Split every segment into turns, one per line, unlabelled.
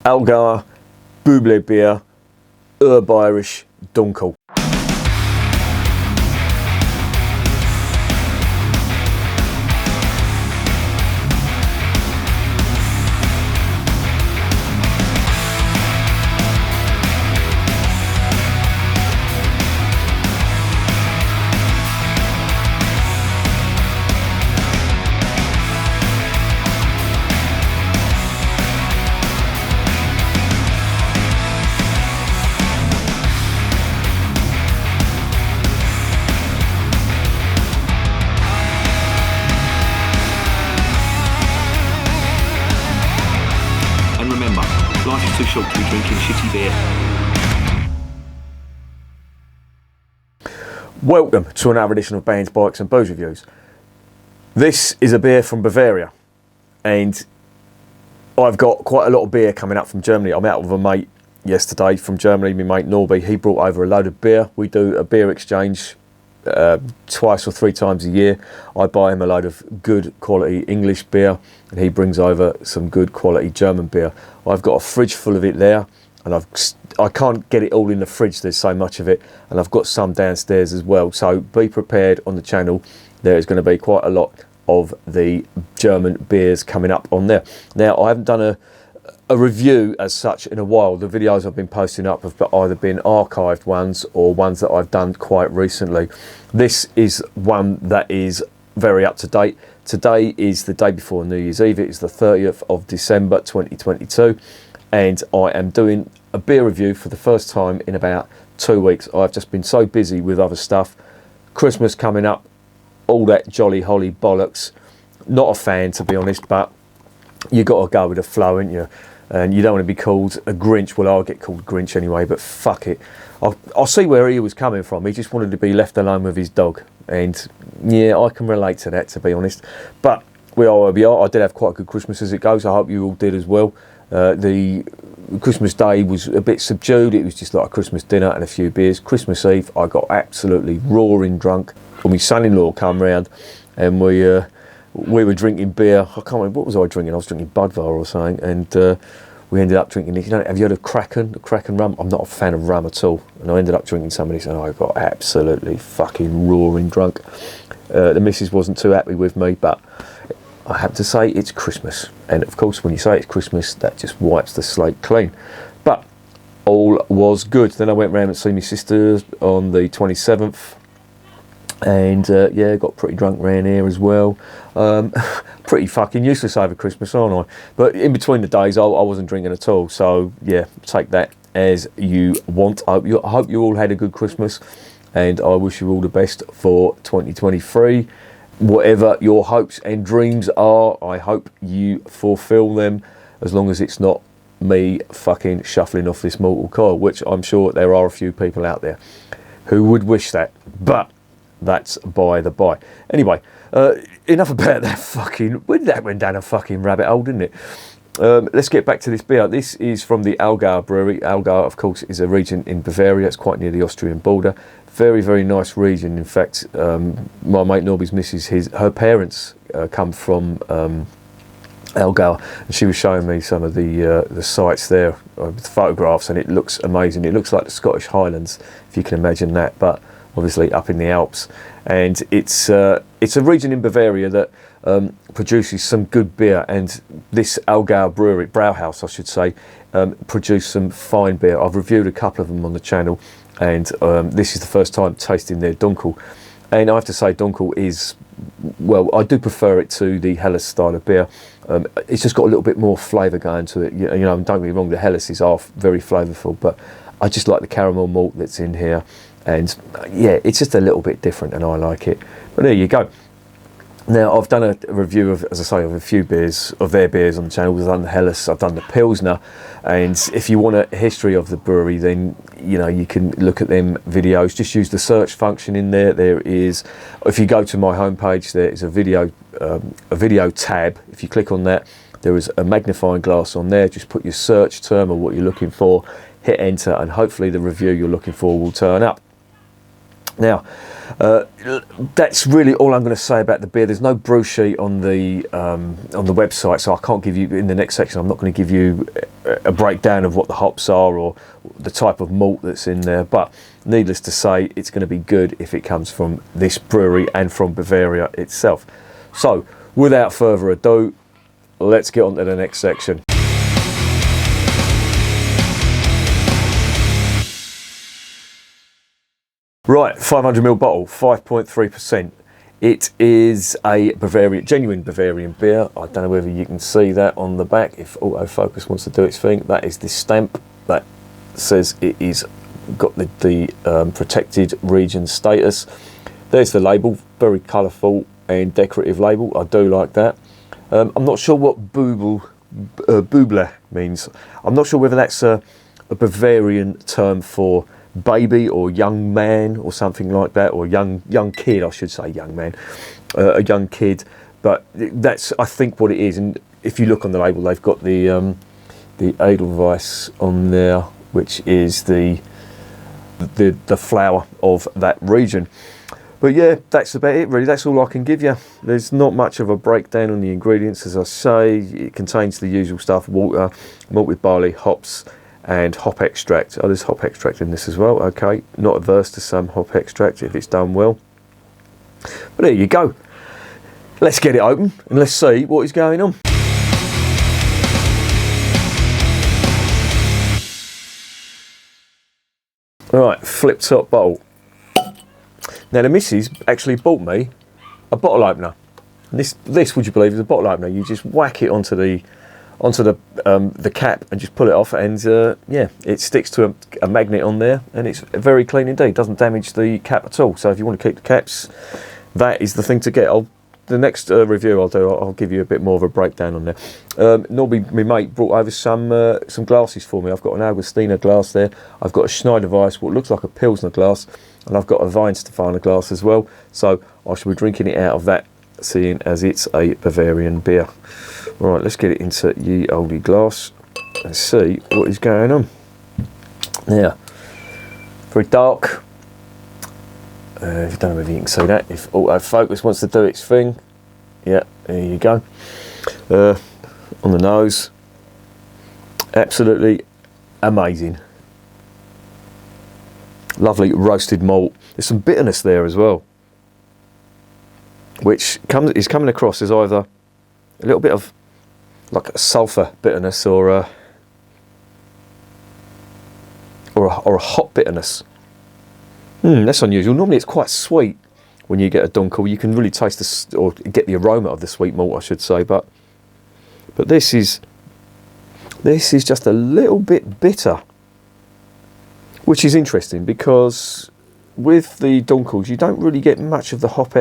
Allgäuer Büble Bier Urbayrisch Dunkel.
Life is too short to be drinking shitty beer.
Welcome to another edition of Bands, Bikes and Booze Reviews. This is a beer from Bavaria, and I've got quite a lot of beer coming up from Germany. I'm out with a mate yesterday from Germany, my mate Norby. He brought over a load of beer. We do a beer exchange twice or three times a year. I buy him a load of good quality English beer, and he brings over some good quality German beer. I've got a fridge full of it there, and I can't get it all in the fridge, there's so much of it, and I've got some downstairs as well. So be prepared on the channel. There is going to be quite a lot of the German beers coming up on there. Now, I haven't done a review as such in a while. The videos I've been posting up have either been archived ones or ones that I've done quite recently. This is one that is very up to date. Today is the day before New Year's Eve. It is the 30th of December 2022, and I am doing a beer review for the first time in about 2 weeks. I've just been so busy with other stuff. Christmas coming up, all that jolly holly bollocks. Not a fan, to be honest, but you got to go with the flow, ain't you? And you don't want to be called a Grinch. Well, I'll get called Grinch anyway, but fuck it. I'll see where he was coming from. He just wanted to be left alone with his dog. And yeah, I can relate to that, to be honest. But we are where we are. I did have quite a good Christmas as it goes. I hope you all did as well. The Christmas Day was a bit subdued. It was just like a Christmas dinner and a few beers. Christmas Eve, I got absolutely roaring drunk. And my son-in-law come round, and we were drinking beer. I can't remember, what was I drinking? I was drinking Budvar or something, and we ended up drinking, have you heard of Kraken? The Kraken rum? I'm not a fan of rum at all, and I ended up drinking some of this, and I got absolutely fucking roaring drunk. The missus wasn't too happy with me, but I have to say it's Christmas, and of course when you say it's Christmas, that just wipes the slate clean. But all was good. Then I went round and see my sister on the 27th, and yeah, got pretty drunk round here as well. Pretty fucking useless over Christmas, aren't I? But in between the days, I wasn't drinking at all. So yeah, take that as you want. I hope you all had a good Christmas, and I wish you all the best for 2023. Whatever your hopes and dreams are, I hope you fulfil them, as long as it's not me fucking shuffling off this mortal coil, which I'm sure there are a few people out there who would wish that. But that's by the by. Anyway, enough about that fucking... That went down a fucking rabbit hole, didn't it? Let's get back to this beer. This is from the Allgäuer brewery. Allgäuer, of course, is a region in Bavaria. It's quite near the Austrian border. Very, very nice region. In fact, my mate Norby's missus, her parents come from Allgäuer, and she was showing me some of the sites there, with photographs, and it looks amazing. It looks like the Scottish Highlands, if you can imagine that, but obviously up in the Alps. And it's a region in Bavaria that produces some good beer, and this Allgäuer brewery, Brauhaus I should say, produce some fine beer. I've reviewed a couple of them on the channel, and this is the first time tasting their Dunkel, and I have to say Dunkel is, well, I do prefer it to the Helles style of beer. It's just got a little bit more flavour going to it. You know, don't get me wrong, the Helles are very flavourful, but I just like the caramel malt that's in here. And yeah, it's just a little bit different, and I like it. But there you go. Now, I've done a review of, as I say, of a few beers, of their beers on the channel. I've done the Helles, I've done the Pilsner, and if you want a history of the brewery, then you know you can look at them videos. Just use the search function in there. There is, if you go to my homepage, there is a video tab. If you click on that, there is a magnifying glass on there. Just put your search term or what you're looking for, hit enter, and hopefully the review you're looking for will turn up. Now, that's really all I'm going to say about the beer. There's no brew sheet on the website, so I can't give you, in the next section, I'm not going to give you a breakdown of what the hops are or the type of malt that's in there. But needless to say, it's going to be good if it comes from this brewery and from Bavaria itself. So, without further ado, let's get on to the next section. Right, 500ml bottle, 5.3%. It is a genuine Bavarian beer. I don't know whether you can see that on the back. If autofocus wants to do its thing, that is the stamp that says it is got the protected region status. There's the label, very colourful and decorative label. I do like that. I'm not sure what Büble means. I'm not sure whether that's a Bavarian term for baby or young man or something like that, or young kid, I should say, young man, a young kid. But that's, I think, what it is. And if you look on the label, they've got the Edelweiss on there, which is the flower of that region. But yeah, that's about it really. That's all I can give you. There's not much of a breakdown on the ingredients. As I say, it contains the usual stuff: water, malt with barley, hops, and hop extract. Oh, there's hop extract in this as well. Okay, not averse to some hop extract if it's done well. But there you go. Let's get it open and let's see what is going on. Alright, flip top bottle. Now the missus actually bought me a bottle opener. This, would you believe, is a bottle opener. You just whack it onto the cap and just pull it off, and yeah, it sticks to a magnet on there, and it's very clean indeed. Doesn't damage the cap at all. So if you want to keep the caps, that is the thing to get. The next review I'll do, I'll give you a bit more of a breakdown on there. Normally my mate brought over some glasses for me. I've got an Augustiner glass there. I've got a Schneider Weiss, what looks like a Pilsner glass, and I've got a Weihenstephaner glass as well. So I shall be drinking it out of that, seeing as it's a Bavarian beer. Right, let's get it into ye olde glass and see what is going on. Now, very dark. I don't know whether you can see that. If autofocus wants to do its thing, yeah, there you go. On the nose, absolutely amazing. Lovely roasted malt. There's some bitterness there as well, which is coming across as either a little bit of like a sulphur bitterness or a hop bitterness. That's unusual. Normally it's quite sweet when you get a Dunkel. You can really taste this, or get the aroma of the sweet malt, I should say. But this is just a little bit bitter, which is interesting because with the Dunkels you don't really get much of the hop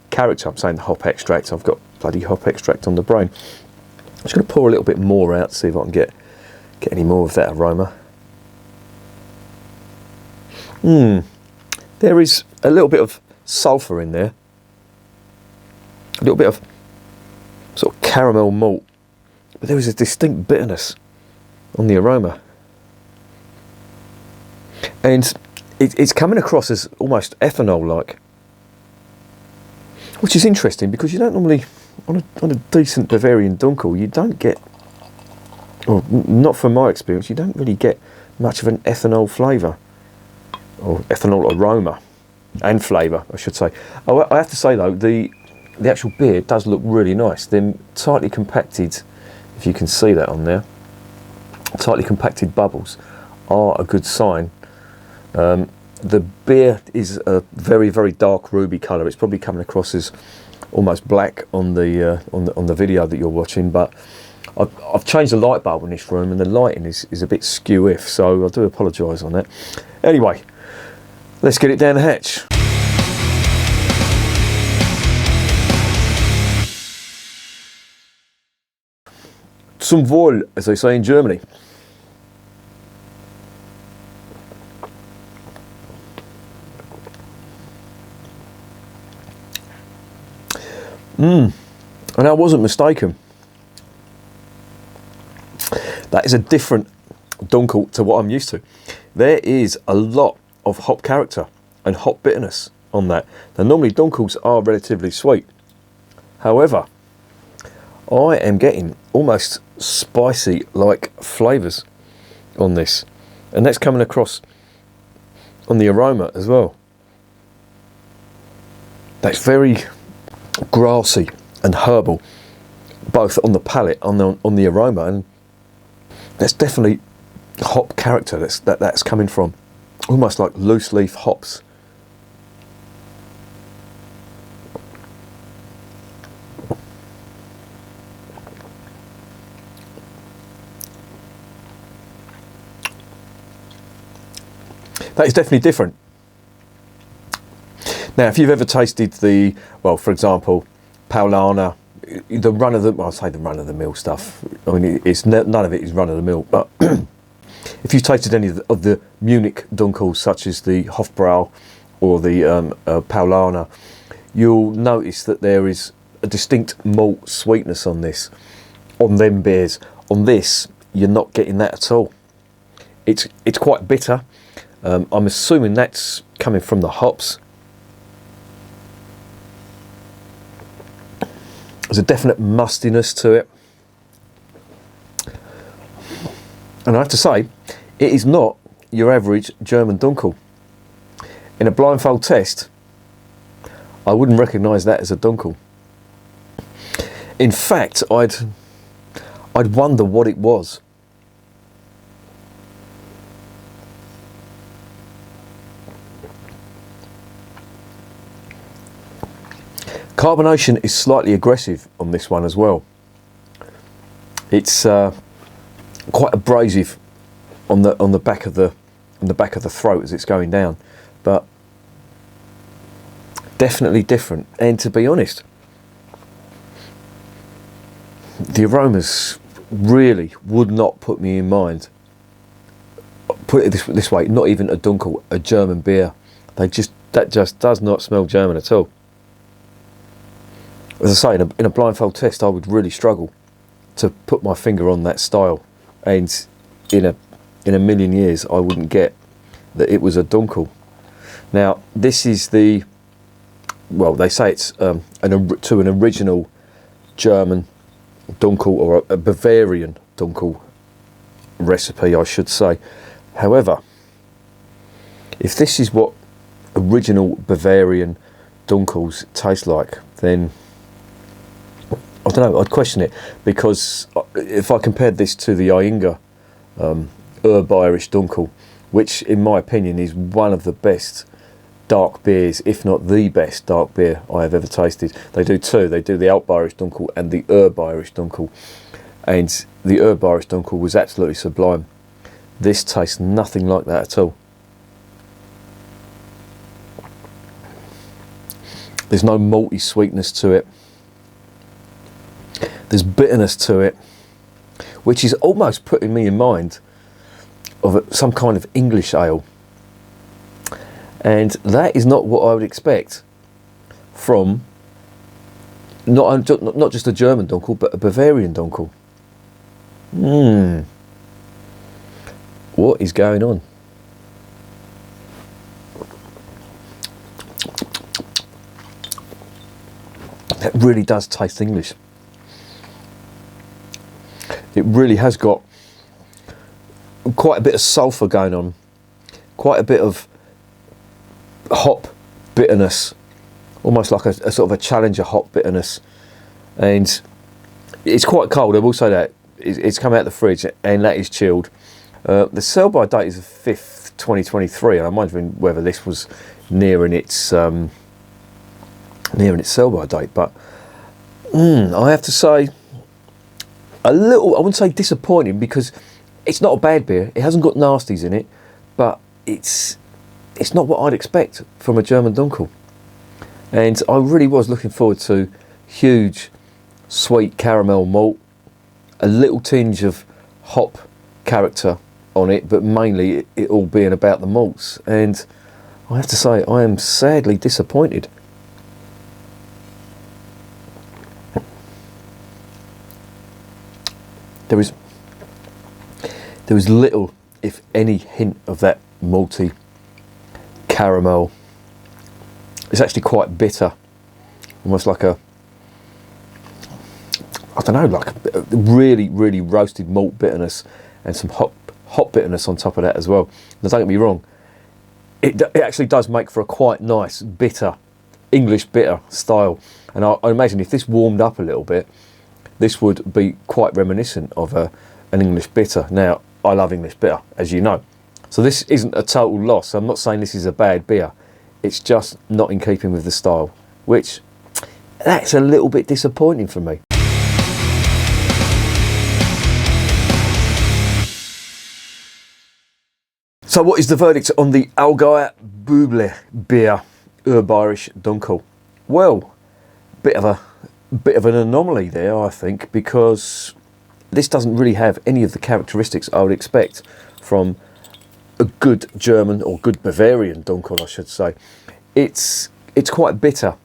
character. I'm saying the hop extract. I've got bloody hop extract on the brain. I'm just going to pour a little bit more out to see if I can get any more of that aroma. There is a little bit of sulphur in there, a little bit of sort of caramel malt, but there is a distinct bitterness on the aroma, and it's coming across as almost ethanol-like, which is interesting because you don't normally, on a decent Bavarian Dunkel, you don't get, or not from my experience, you don't really get much of an ethanol flavour, or ethanol aroma and flavour, I should say. I have to say though, the actual beer does look really nice. Them tightly compacted, if you can see that on there, tightly compacted bubbles are a good sign. The beer is a very, very dark ruby colour. It's probably coming across as almost black on the video that you're watching, but I've changed the light bulb in this room and the lighting is a bit skew-if, so I do apologise on that. Anyway, let's get it down the hatch. Zum Wohl, as they say in Germany. And I wasn't mistaken. That is a different Dunkel to what I'm used to. There is a lot of hop character and hop bitterness on that. Now normally Dunkels are relatively sweet. However, I am getting almost spicy like flavours on this. And that's coming across on the aroma as well. That's very grassy and herbal, both on the palate and on the aroma, and that's definitely hop character that's coming from, almost like loose leaf hops. That is definitely different. Now, if you've ever tasted for example, Paulaner, the run of the mill stuff. I mean, none of it is run of the mill. But if you've tasted any of the Munich Dunkels, such as the Hofbrau or the Paulaner, you'll notice that there is a distinct malt sweetness on this, on them beers. On this, you're not getting that at all. It's quite bitter. I'm assuming that's coming from the hops. There's a definite mustiness to it. And I have to say, it is not your average German Dunkel. In a blindfold test, I wouldn't recognise that as a Dunkel. In fact, I'd wonder what it was. Carbonation is slightly aggressive on this one as well. It's quite abrasive on the back of the throat as it's going down, but definitely different. And to be honest, the aromas really would not put me in mind. Put it this way, not even a Dunkel, a German beer. That just does not smell German at all. As I say, in a blindfold test, I would really struggle to put my finger on that style, and in a million years, I wouldn't get that it was a Dunkel. Now, this is they say it's to an original German Dunkel, or a Bavarian Dunkel recipe, I should say. However, if this is what original Bavarian Dunkels taste like, then I don't know, I'd question it, because if I compared this to the Allgäuer Urbayrisch Dunkel, which in my opinion is one of the best dark beers, if not the best dark beer I have ever tasted. They do two, they do the Allbayrisch Dunkel and the Urbayrisch Dunkel, and the Urbayrisch Dunkel was absolutely sublime. This tastes nothing like that at all. There's no malty sweetness to it. There's bitterness to it, which is almost putting me in mind of some kind of English ale. And that is not what I would expect from not just a German Dunkel, but a Bavarian Dunkel. What is going on? That really does taste English. It really has got quite a bit of sulphur going on, quite a bit of hop bitterness, almost like a sort of a Challenger hop bitterness, and it's quite cold. I will say that it's come out of the fridge and that is chilled. The sell by date is the 5th, 2023, and I'm wondering whether this was nearing its sell by date. But I have to say, a little, I wouldn't say disappointing, because it's not a bad beer. It hasn't got nasties in it, but it's not what I'd expect from a German Dunkel. And I really was looking forward to huge, sweet caramel malt, a little tinge of hop character on it, but mainly it all being about the malts. And I have to say, I am sadly disappointed. There is little, if any, hint of that malty caramel It's actually quite bitter, almost like a, I don't know, like a really, really roasted malt bitterness and some hop bitterness on top of that as well. Now, don't get me wrong, it actually does make for a quite nice bitter, English bitter style. And I imagine if this warmed up a little bit, this would be quite reminiscent of an English bitter. Now, I love English bitter, as you know. So this isn't a total loss. I'm not saying this is a bad beer. It's just not in keeping with the style, which, that's a little bit disappointing for me. So what is the verdict on the Allgäuer Büble Bier Urbayrisch Dunkel? Well, bit of an anomaly there, I think, because this doesn't really have any of the characteristics I would expect from a good German or good Bavarian Dunkel, I should say. It's quite bitter.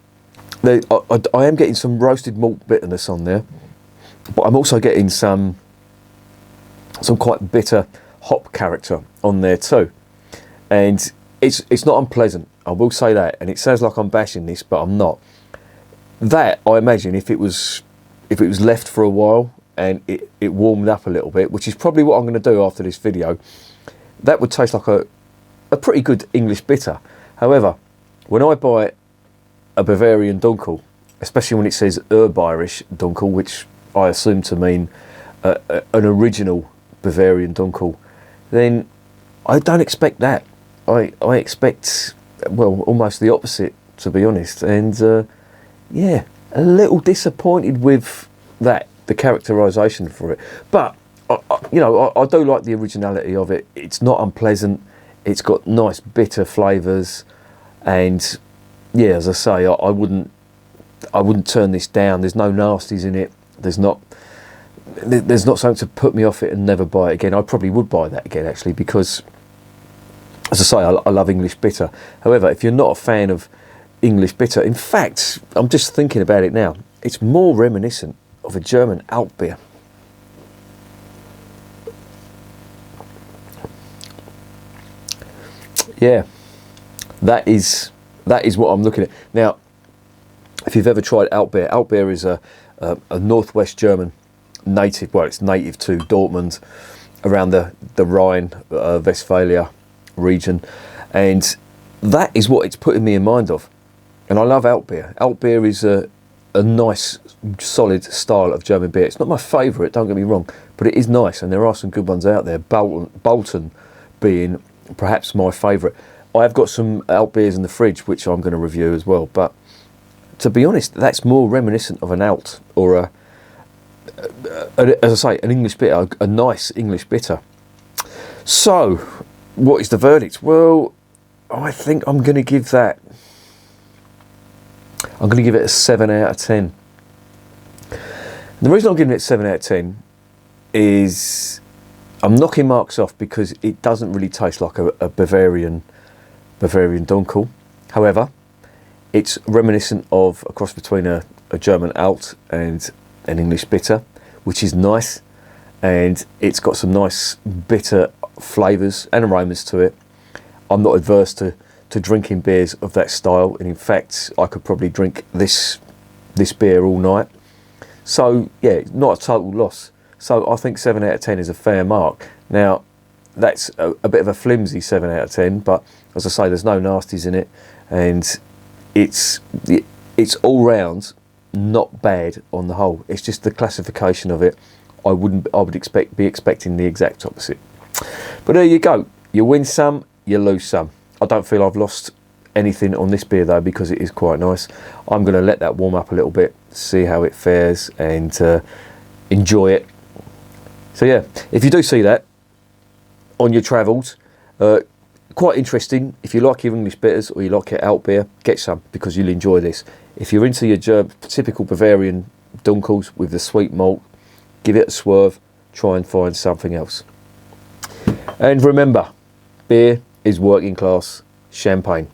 I am getting some roasted malt bitterness on there, but I'm also getting some quite bitter hop character on there too, and it's not unpleasant, I will say that. And it sounds like I'm bashing this, but I'm not. That, I imagine, if it was left for a while and it warmed up a little bit, which is probably what I'm going to do after this video, that would taste like a pretty good English bitter. However, when I buy a Bavarian Dunkel, especially when it says Urbayrisch Dunkel, which I assume to mean an original Bavarian Dunkel, then I don't expect that. I expect, well, almost the opposite, to be honest. And yeah, a little disappointed with that, the characterisation for it. But you know, I do like the originality of it. It's not unpleasant. It's got nice bitter flavours, and yeah, as I say, I wouldn't turn this down. There's no nasties in it. There's not something to put me off it and never buy it again. I probably would buy that again, actually, because, as I say, I love English bitter. However, if you're not a fan of English bitter, in fact, I'm just thinking about it now, it's more reminiscent of a German alt beer. Yeah, that is what I'm looking at. Now, if you've ever tried alt beer is a northwest German native, well, it's native to Dortmund, around the Rhine, Westphalia region, and that is what it's putting me in mind of. And I love alt beer. Alt beer is a nice, solid style of German beer. It's not my favourite, don't get me wrong, but it is nice, and there are some good ones out there. Bolton being perhaps my favourite. I have got some alt beers in the fridge which I'm going to review as well, but to be honest, that's more reminiscent of an alt, or as I say, an English bitter, a nice English bitter. So, what is the verdict? Well, I think I'm going to give it a 7 out of 10. The reason I'm giving it a 7 out of 10 is I'm knocking marks off because it doesn't really taste like a Bavarian Dunkel. However, it's reminiscent of a cross between a German alt and an English bitter, which is nice, and it's got some nice bitter flavours and aromas to it. I'm not adverse to drinking beers of that style, and in fact I could probably drink this beer all night. So yeah, it's not a total loss. So I think 7 out of 10 is a fair mark. Now, that's a bit of a flimsy 7 out of 10, but as I say, there's no nasties in it, and it's all round not bad on the whole. It's just the classification of it. I would be expecting the exact opposite. But there you go. You win some, you lose some. I don't feel I've lost anything on this beer though, because it is quite nice. I'm going to let that warm up a little bit, see how it fares, and enjoy it. So yeah, if you do see that on your travels, quite interesting. If you like your English bitters or you like your alt beer, get some, because you'll enjoy this. If you're into your typical Bavarian Dunkels with the sweet malt, give it a swerve, try and find something else. And remember, beer is working class champagne.